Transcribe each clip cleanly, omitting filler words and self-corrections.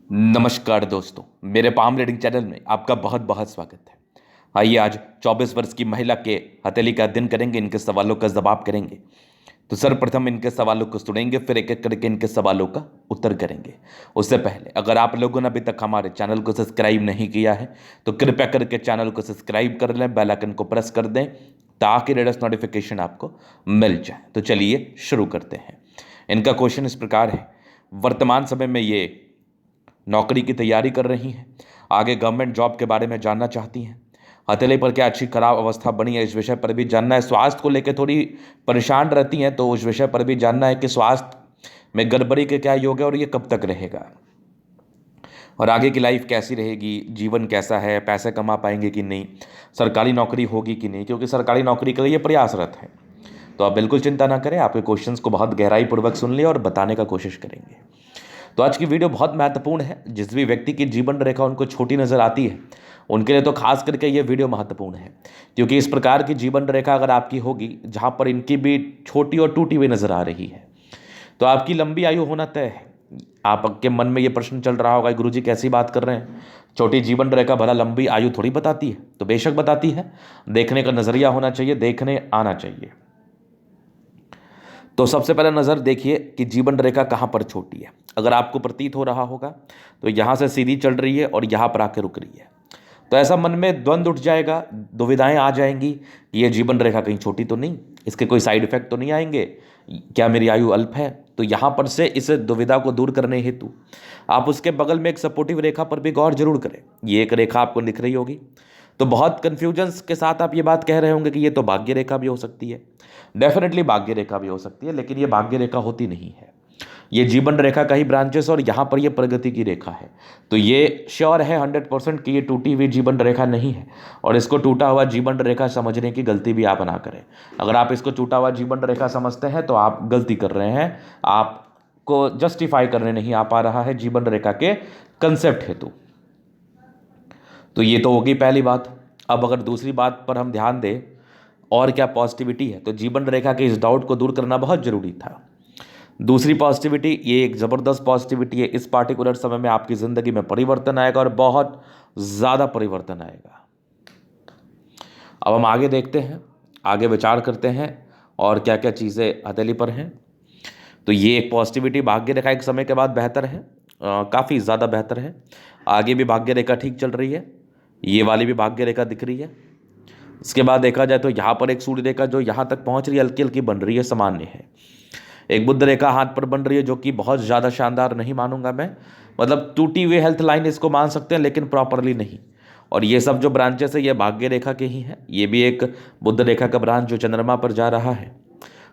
नमस्कार दोस्तों, मेरे पाम रीडिंग चैनल में आपका बहुत बहुत स्वागत है। आइए आज 24 वर्ष की महिला के हथेली का अध्ययन करेंगे, इनके सवालों का जवाब करेंगे। तो सर्वप्रथम इनके सवालों को सुनेंगे, फिर एक एक करके इनके सवालों का उत्तर करेंगे। उससे पहले अगर आप लोगों ने अभी तक हमारे चैनल को सब्सक्राइब नहीं किया है तो कृपया करके चैनल को सब्सक्राइब कर लें, बेल आइकन को प्रेस कर दें ताकि लेटेस्ट नोटिफिकेशन आपको मिल जाए। तो चलिए शुरू करते हैं। इनका क्वेश्चन इस प्रकार है। वर्तमान समय में ये नौकरी की तैयारी कर रही हैं, आगे गवर्नमेंट जॉब के बारे में जानना चाहती हैं। हथेली पर क्या अच्छी खराब अवस्था बनी है, इस विषय पर भी जानना है। स्वास्थ्य को लेकर थोड़ी परेशान रहती हैं तो उस विषय पर भी जानना है कि स्वास्थ्य में गड़बड़ी के क्या योग है और ये कब तक रहेगा, और आगे की लाइफ कैसी रहेगी, जीवन कैसा है, पैसे कमा पाएंगे कि नहीं, सरकारी नौकरी होगी कि नहीं, क्योंकि सरकारी नौकरी के लिए ये प्रयासरत है। तो आप बिल्कुल चिंता ना करें, आपके क्वेश्चंस को बहुत गहराई पूर्वक सुन लिया और बताने का कोशिश करेंगे। तो आज की वीडियो बहुत महत्वपूर्ण है। जिस भी व्यक्ति की जीवन रेखा उनको छोटी नज़र आती है उनके लिए तो खास करके ये वीडियो महत्वपूर्ण है, क्योंकि इस प्रकार की जीवन रेखा अगर आपकी होगी जहाँ पर इनकी भी छोटी और टूटी हुई नज़र आ रही है तो आपकी लंबी आयु होना तय है। आपके मन में ये प्रश्न चल रहा होगा, गुरुजी कैसी बात कर रहे हैं, छोटी जीवन रेखा भला लंबी आयु थोड़ी बताती है? तो बेशक बताती है, देखने का नज़रिया होना चाहिए, देखने आना चाहिए। तो सबसे पहले नज़र देखिए कि जीवन रेखा कहाँ पर छोटी है। अगर आपको प्रतीत हो रहा होगा तो यहाँ से सीधी चल रही है और यहाँ पर आकर रुक रही है, तो ऐसा मन में द्वंद्व उठ जाएगा, दुविधाएं आ जाएंगी कि ये जीवन रेखा कहीं छोटी तो नहीं, इसके कोई साइड इफेक्ट तो नहीं आएंगे, क्या मेरी आयु अल्प है? तो यहाँ पर से इस दुविधा को दूर करने हेतु आप उसके बगल में एक सपोर्टिव रेखा पर भी गौर जरूर करें। ये एक रेखा आपको दिख रही होगी, तो बहुत कन्फ्यूजन्स के साथ आप ये बात कह रहे होंगे कि ये तो भाग्य रेखा भी हो सकती है। डेफिनेटली भाग्य रेखा भी हो सकती है, लेकिन ये भाग्य रेखा होती नहीं है। ये जीवन रेखा का ही ब्रांचेस और यहाँ पर ये प्रगति की रेखा है। तो ये श्योर है 100% कि ये टूटी हुई जीवन रेखा नहीं है, और इसको टूटा हुआ जीवन रेखा समझने की गलती भी आप ना करें। अगर आप इसको टूटा हुआ जीवन रेखा समझते हैं तो आप गलती कर रहे हैं, आपको जस्टिफाई करने नहीं आ पा रहा है जीवन रेखा के कंसेप्ट हेतु। तो ये तो होगी पहली बात। अब अगर दूसरी बात पर हम ध्यान दें और क्या पॉजिटिविटी है, तो जीवन रेखा के इस डाउट को दूर करना बहुत जरूरी था। दूसरी पॉजिटिविटी, ये एक ज़बरदस्त पॉजिटिविटी है, इस पार्टिकुलर समय में आपकी ज़िंदगी में परिवर्तन आएगा और बहुत ज़्यादा परिवर्तन आएगा। अब हम आगे देखते हैं, आगे विचार करते हैं और क्या क्या चीज़ें हथेली पर हैं। तो ये एक पॉजिटिविटी, भाग्य रेखा एक समय के बाद बेहतर है, काफ़ी ज़्यादा बेहतर है। आगे भी भाग्य रेखा ठीक चल रही है, ये वाली भी भाग्य रेखा दिख रही है। इसके बाद देखा जाए तो यहाँ पर एक सूर्य रेखा जो यहाँ तक पहुँच रही है, हल्की हल्की बन रही है, सामान्य है। एक बुध रेखा हाथ पर बन रही है जो कि बहुत ज़्यादा शानदार नहीं मानूंगा मैं, मतलब टूटी हुई हेल्थ लाइन इसको मान सकते हैं लेकिन प्रॉपरली नहीं। और ये सब जो ब्रांचेस है ये भाग्य रेखा के ही हैं। ये भी एक बुध रेखा का ब्रांच जो चंद्रमा पर जा रहा है।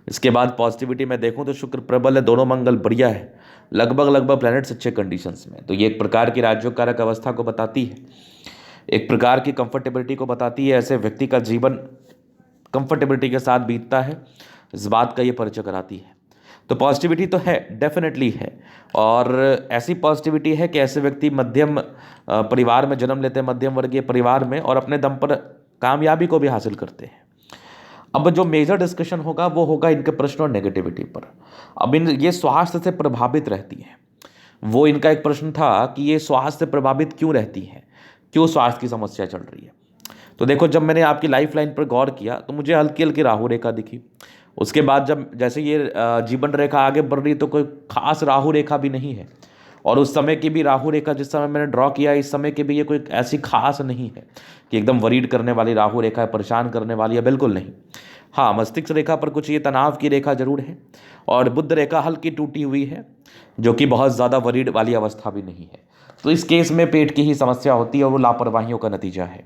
इसके बाद पॉजिटिविटी में देखूं तो शुक्र प्रबल है, दोनों मंगल बढ़िया है, लगभग लगभग प्लैनेट्स अच्छे कंडीशंस में। तो ये एक प्रकार की राज्योकारक अवस्था को बताती है, एक प्रकार की कंफर्टेबिलिटी को बताती है। ऐसे व्यक्ति का जीवन कंफर्टेबिलिटी के साथ बीतता है, इस बात का ये परिचय कराती है। तो पॉजिटिविटी तो है, डेफिनेटली है। और ऐसी पॉजिटिविटी है कि ऐसे व्यक्ति मध्यम परिवार में जन्म लेते हैं, मध्यम वर्गीय परिवार में, और अपने दम पर कामयाबी को भी हासिल करते हैं। अब जो मेजर डिस्कशन होगा वो होगा इनके प्रश्न और नेगेटिविटी पर। अब इन ये स्वास्थ्य से प्रभावित रहती हैं। वो इनका एक प्रश्न था कि ये स्वास्थ्य से प्रभावित क्यों रहती हैं, क्यों स्वास्थ्य की समस्या चल रही है। तो देखो, जब मैंने आपकी लाइफ लाइन पर गौर किया तो मुझे हल्की हल्की राहु रेखा दिखी। उसके बाद जब जैसे ये जीवन रेखा आगे बढ़ रही तो कोई खास राहु रेखा भी नहीं है, और उस समय की भी राहु रेखा जिस समय मैंने ड्रॉ किया इस समय की भी ये कोई ऐसी खास नहीं है कि एकदम वरीड करने वाली राहु रेखा है, परेशान करने वाली है, बिल्कुल नहीं। हाँ, मस्तिष्क रेखा पर कुछ ये तनाव की रेखा जरूर है, और बुध रेखा हल्की टूटी हुई है जो कि बहुत ज़्यादा वरीड वाली अवस्था भी नहीं है। तो इस केस में पेट की ही समस्या होती है और वो लापरवाहियों का नतीजा है।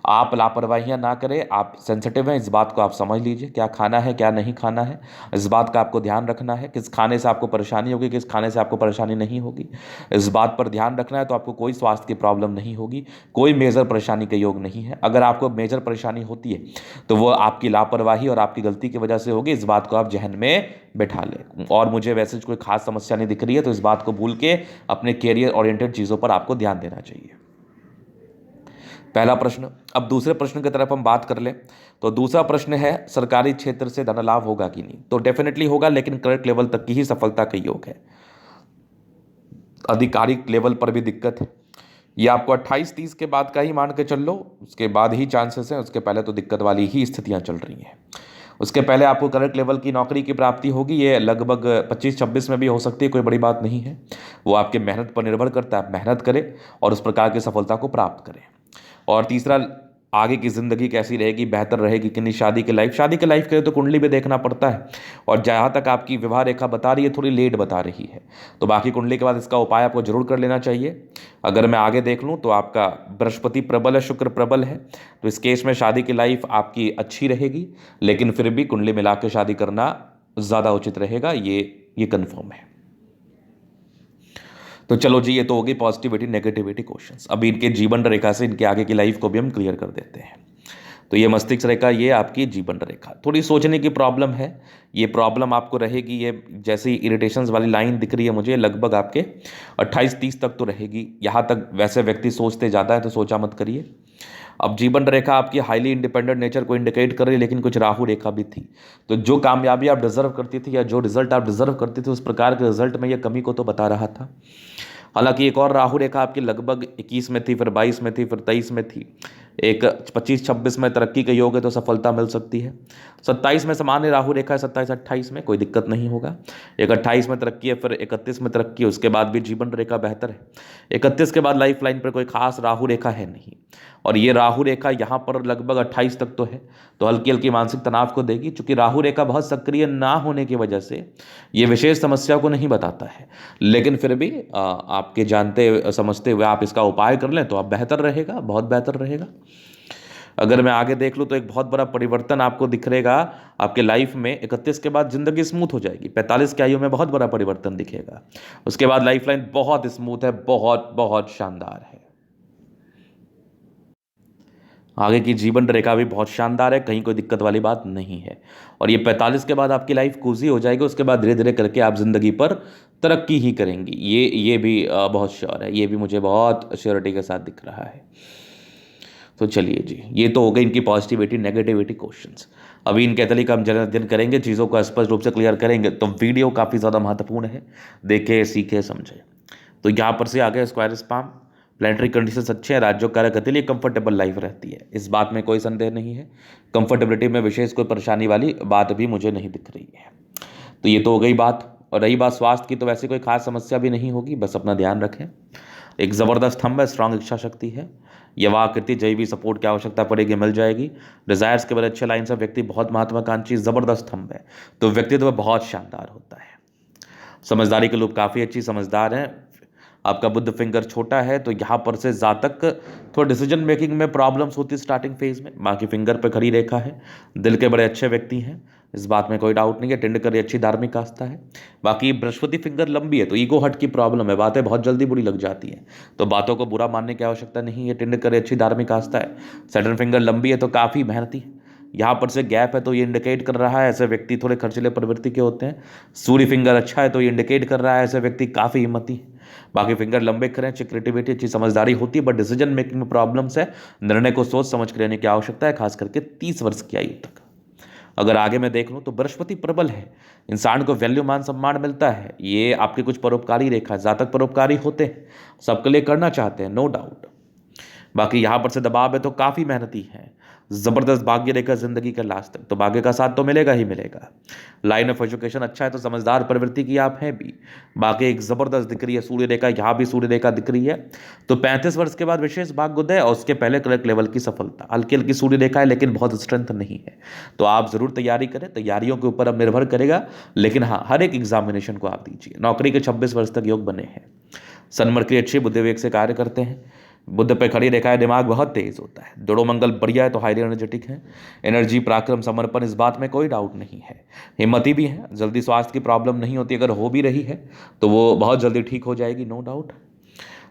आप लापरवाहियां ना करें, आप सेंसिटिव हैं, इस बात को आप समझ लीजिए, क्या खाना है क्या नहीं खाना है, इस बात का आपको ध्यान रखना है। किस खाने से आपको परेशानी होगी, किस खाने से आपको परेशानी नहीं होगी, इस बात पर ध्यान रखना है। तो आपको कोई स्वास्थ्य की प्रॉब्लम नहीं होगी, कोई मेजर परेशानी के योग नहीं है। अगर आपको मेजर परेशानी होती है तो वो आपकी लापरवाही और आपकी गलती की वजह से होगी, इस बात को आप जहन में बैठा लें। और मुझे वैसे कोई खास समस्या नहीं दिख रही है, तो इस बात को भूल के अपने कैरियर ओरिएंटेड चीज़ों पर आपको ध्यान देना चाहिए। पहला प्रश्न। अब दूसरे प्रश्न की तरफ हम बात कर लें तो दूसरा प्रश्न है, सरकारी क्षेत्र से धन लाभ होगा कि नहीं? तो डेफिनेटली होगा, लेकिन क्लर्क लेवल तक की ही सफलता का योग है। आधिकारिक लेवल पर भी दिक्कत है। ये आपको 28-30 के बाद का ही मान के चल लो, उसके बाद ही चांसेस हैं, उसके पहले तो दिक्कत वाली ही स्थितियां चल रही हैं। उसके पहले आपको करंट लेवल की नौकरी की प्राप्ति होगी, ये लगभग 25-26 में भी हो सकती है, कोई बड़ी बात नहीं है। वो आपके मेहनत पर निर्भर करता है, आप मेहनत करें और उस प्रकार की सफलता को प्राप्त करें। और तीसरा, आगे की ज़िंदगी कैसी रहेगी, बेहतर रहेगी कि नहीं, शादी की लाइफ के लिए तो कुंडली भी देखना पड़ता है। और जहाँ तक आपकी विवाह रेखा बता रही है, थोड़ी लेट बता रही है, तो बाकी कुंडली के बाद इसका उपाय आपको जरूर कर लेना चाहिए। अगर मैं आगे देख लूँ तो आपका बृहस्पति प्रबल है, शुक्र प्रबल है, तो इस केस में शादी की लाइफ आपकी अच्छी रहेगी, लेकिन फिर भी कुंडली मिला के शादी करना ज़्यादा उचित रहेगा, ये कन्फर्म है। तो चलो जी, ये तो होगी पॉजिटिविटी नेगेटिविटी क्वेश्चंस। अभी इनके जीवन रेखा से इनके आगे की लाइफ को भी हम क्लियर कर देते हैं। तो ये मस्तिष्क रेखा, ये आपकी जीवन रेखा, थोड़ी सोचने की प्रॉब्लम है, ये प्रॉब्लम आपको रहेगी। ये जैसी इरिटेशंस वाली लाइन दिख रही है मुझे, लगभग आपके 28-30 तक तो रहेगी। यहाँ तक वैसे व्यक्ति सोचते ज़्यादा है, तो सोचा मत करिए। अब जीवन रेखा आपकी हाईली इंडिपेंडेंट नेचर को इंडिकेट कर रही है, लेकिन कुछ राहु रेखा भी थी, तो जो कामयाबी आप डिजर्व करती थी या जो रिजल्ट आप डिजर्व करती थी, उस प्रकार के रिजल्ट में ये कमी को तो बता रहा था। हालांकि एक और राहु रेखा आपकी लगभग 21 में थी, फिर 22 में थी, फिर 23 में थी। एक 25-26 में तरक्की के योग है, तो सफलता मिल सकती है। 27 में सामान्य राहु रेखा है, 27-28 में कोई दिक्कत नहीं होगा। एक 28 में तरक्की है, फिर 31 में तरक्की है, उसके बाद भी जीवन रेखा बेहतर है। 31 के बाद लाइफ लाइन पर कोई खास राहु रेखा है नहीं, और ये राहु रेखा यहाँ पर लगभग 28 तक तो है, तो हल्की हल्की मानसिक तनाव को देगी। चूंकि राहु रेखा बहुत सक्रिय ना होने की वजह से ये विशेष समस्या को नहीं बताता है, लेकिन फिर भी आपके जानते समझते हुए आप इसका उपाय कर लें तो आप बेहतर रहेगा, बहुत बेहतर रहेगा। अगर मैं आगे देख लूँ तो एक बहुत बड़ा परिवर्तन आपको दिखेगा आपके लाइफ में। 31 के बाद जिंदगी स्मूथ हो जाएगी, 45 की आयु में बहुत बड़ा परिवर्तन दिखेगा। उसके बाद लाइफ लाइन बहुत स्मूथ है, बहुत बहुत शानदार है। आगे की जीवन रेखा भी बहुत शानदार है, कहीं कोई दिक्कत वाली बात नहीं है। और ये 45 के बाद आपकी लाइफ कूजी हो जाएगी, उसके बाद धीरे धीरे करके आप जिंदगी पर तरक्की ही करेंगी। ये भी बहुत श्योर है, ये भी मुझे बहुत श्योरिटी के साथ दिख रहा है। तो चलिए जी, ये तो हो गई इनकी पॉजिटिविटी नेगेटिविटी क्वेश्चंस। अभी इनके तरीके हम दिन करेंगे, चीज़ों को स्पष्ट रूप से क्लियर करेंगे, तो वीडियो काफ़ी ज़्यादा महत्वपूर्ण है, देखे सीखे समझे। तो यहाँ पर से आगे स्क्वायर स्पाम प्लानिटरी कंडीशंस अच्छे हैं, राज्यों कार्य के लिए कंफर्टेबल लाइफ रहती है, इस बात में कोई संदेह नहीं है। कंफर्टेबिलिटी में विशेष कोई परेशानी वाली बात भी मुझे नहीं दिख रही है। तो ये तो हो गई बात। और रही बात स्वास्थ्य की, तो वैसे कोई खास समस्या भी नहीं होगी, बस अपना ध्यान रखें। एक ज़बरदस्त स्तंभ है, स्ट्रांग इच्छा शक्ति है, यवा आकृति जैवी सपोर्ट की आवश्यकता पड़ेगी, मिल जाएगी। डिजायर्स के बड़े अच्छे लाइन से व्यक्ति बहुत महत्वाकांक्षी, ज़बरदस्त स्तंभ है, तो व्यक्तित्व बहुत शानदार होता है। समझदारी के लोग काफ़ी अच्छी समझदार हैं। आपका बुद्ध फिंगर छोटा है, तो यहाँ पर से जातक थोड़ा डिसीजन मेकिंग में प्रॉब्लम्स होती है स्टार्टिंग फेज में। बाकी फिंगर पे खड़ी रेखा है, दिल के बड़े अच्छे व्यक्ति हैं, इस बात में कोई डाउट नहीं है। टेंडकर अच्छी धार्मिक आस्था है। बाकी बृहस्पति फिंगर लंबी है, तो ईगो हट की प्रॉब्लम है, बातें बहुत जल्दी बुरी लग जाती हैं, तो बातों को बुरा मानने की आवश्यकता नहीं है। टेंडकर अच्छी धार्मिक आस्था है। सैटर्न फिंगर लंबी है, तो काफ़ी मेहनती है। यहाँ पर से गैप है, तो ये इंडिकेट कर रहा है ऐसे व्यक्ति थोड़े खर्चीले प्रवृत्ति के होते हैं। सूर्य फिंगर अच्छा है, तो ये इंडिकेट कर रहा है ऐसे व्यक्ति काफ़ी हिम्मती है। बाकी फिंगर लंबे करें, अच्छी क्रिएटिविटी अच्छी समझदारी होती है, बट डिसीजन मेकिंग में प्रॉब्लम्स है। निर्णय को सोच समझ कर लेने की आवश्यकता है, खास करके 30 वर्ष की आयु तक। अगर आगे मैं देख लूँ तो बृहस्पति प्रबल है, इंसान को वैल्यू मान सम्मान मिलता है। ये आपकी कुछ परोपकारी रेखा है, जातक परोपकारी होते हैं, सबके लिए करना चाहते हैं, नो डाउट। बाकी यहाँ पर से दबाव है, तो काफ़ी मेहनती है। ज़बरदस्त भाग्य रेखा जिंदगी के लास्ट तक, तो भाग्य का साथ तो मिलेगा ही मिलेगा। लाइन ऑफ एजुकेशन अच्छा है, तो समझदार प्रवृत्ति की आप हैं भी। बाकी एक ज़बरदस्त दिख रही है सूर्य रेखा, यहाँ भी सूर्य रेखा दिख रही है, तो 35 वर्ष के बाद विशेष भाग्योदय और उसके पहले कलर लेवल की सफलता। हल्की हल्की सूर्य रेखा है, लेकिन बहुत स्ट्रेंथ नहीं है, तो आप ज़रूर तैयारी करें। तैयारियों के ऊपर अब निर्भर करेगा, लेकिन हाँ, हर एक एग्जामिनेशन को आप दीजिए। नौकरी के 26 वर्ष तक योग बने हैं। सन मरकरी अच्छे बुद्ध विवेक से कार्य करते हैं। बुद्ध पे खड़ी रेखा है, दिमाग बहुत तेज होता है। जोड़ो मंगल बढ़िया है, तो हाईली एनर्जेटिक है। एनर्जी पराक्रम समर्पण, इस बात में कोई डाउट नहीं है। हिम्मती भी है, जल्दी स्वास्थ्य की प्रॉब्लम नहीं होती, अगर हो भी रही है तो वो बहुत जल्दी ठीक हो जाएगी, नो डाउट।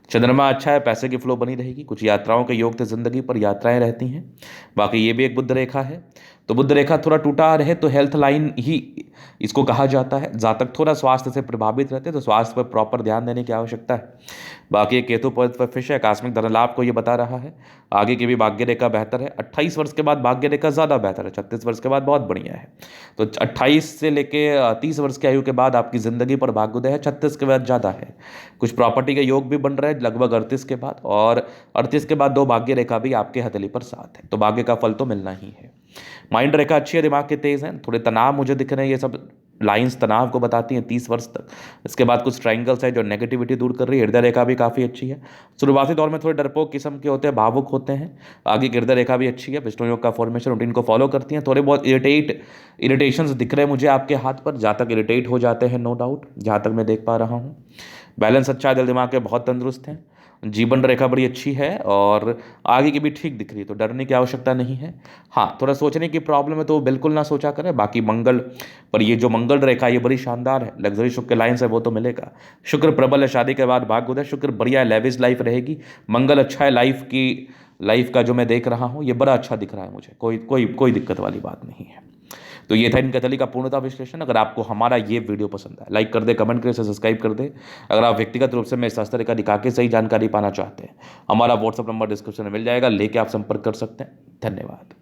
चंद्रमा अच्छा है, पैसे की फ्लो बनी रहेगी। कुछ यात्राओं के योग थे जिंदगी पर, यात्राएं रहती हैं। बाकी ये भी एक बुद्ध रेखा है, तो बुध रेखा थोड़ा टूटा रहे तो हेल्थ लाइन ही इसको कहा जाता है। जातक थोड़ा स्वास्थ्य से प्रभावित रहते हैं तो स्वास्थ्य पर प्रॉपर ध्यान देने की आवश्यकता है। बाकी केतु पद पर फिश है, आकस्मिक धन लाभ को ये बता रहा है। आगे की भी भाग्य रेखा बेहतर है। 28 वर्ष के बाद भाग्य रेखा ज़्यादा बेहतर है, 36 वर्ष के बाद बहुत बढ़िया है। तो 28 से लेके 30 वर्ष की आयु के बाद आपकी ज़िंदगी पर भाग्योदय है, 36 के बाद ज़्यादा है। कुछ प्रॉपर्टी के योग भी बन रहे हैं लगभग 38 के बाद, और 38 के बाद 2 भाग्य रेखा भी आपके हथेली पर साथ है, तो भाग्य का फल तो मिलना ही है। माइंड रेखा अच्छी है, दिमाग के तेज हैं, थोड़े तनाव मुझे दिख रहे हैं, ये सब लाइंस तनाव को बताती हैं 30 वर्ष तक। इसके बाद कुछ ट्रायंगल्स है जो नेगेटिविटी दूर कर रही है। हृदय रेखा भी काफ़ी अच्छी है। शुरुआती दौर में थोड़े डरपोक किस्म के होते हैं, भावुक होते हैं। आगे की हृदय रेखा भी अच्छी है, विष्णु योग का फॉर्मेशन रूटीन को फॉलो करती हैं। थोड़े बहुत इरिटेशंस दिख रहे हैं मुझे आपके हाथ पर, जहाँ तक इरिटेट हो जाते हैं नो डाउट, जहाँ तक मैं देख पा रहा हूँ। बैलेंस अच्छा है, दिल दिमाग के बहुत तंदुरुस्त हैं। जीवन रेखा बड़ी अच्छी है और आगे की भी ठीक दिख रही है, तो डरने की आवश्यकता नहीं है। हाँ, थोड़ा सोचने की प्रॉब्लम है तो बिल्कुल ना सोचा करें। बाकी मंगल पर ये जो मंगल रेखा ये बड़ी शानदार है, लग्जरी शुक्र लाइन्स है वो तो मिलेगा। शुक्र प्रबल है, शादी के बाद भाग्योदय, शुक्र बढ़िया है, लेविश लाइफ रहेगी। मंगल अच्छा है, लाइफ का जो मैं देख रहा हूँ ये बड़ा अच्छा दिख रहा है मुझे, कोई कोई कोई दिक्कत वाली बात नहीं है। तो ये था इनका तली का पूर्णता विश्लेषण। अगर आपको हमारा ये वीडियो पसंद आए, लाइक कर दे, कमेंट करें, सब्सक्राइब कर दे। अगर आप व्यक्तिगत रूप से मेरे शास्त्र का दिखा के सही जानकारी पाना चाहते हैं, हमारा व्हाट्सअप नंबर डिस्क्रिप्शन में मिल जाएगा, लेके आप संपर्क कर सकते हैं। धन्यवाद।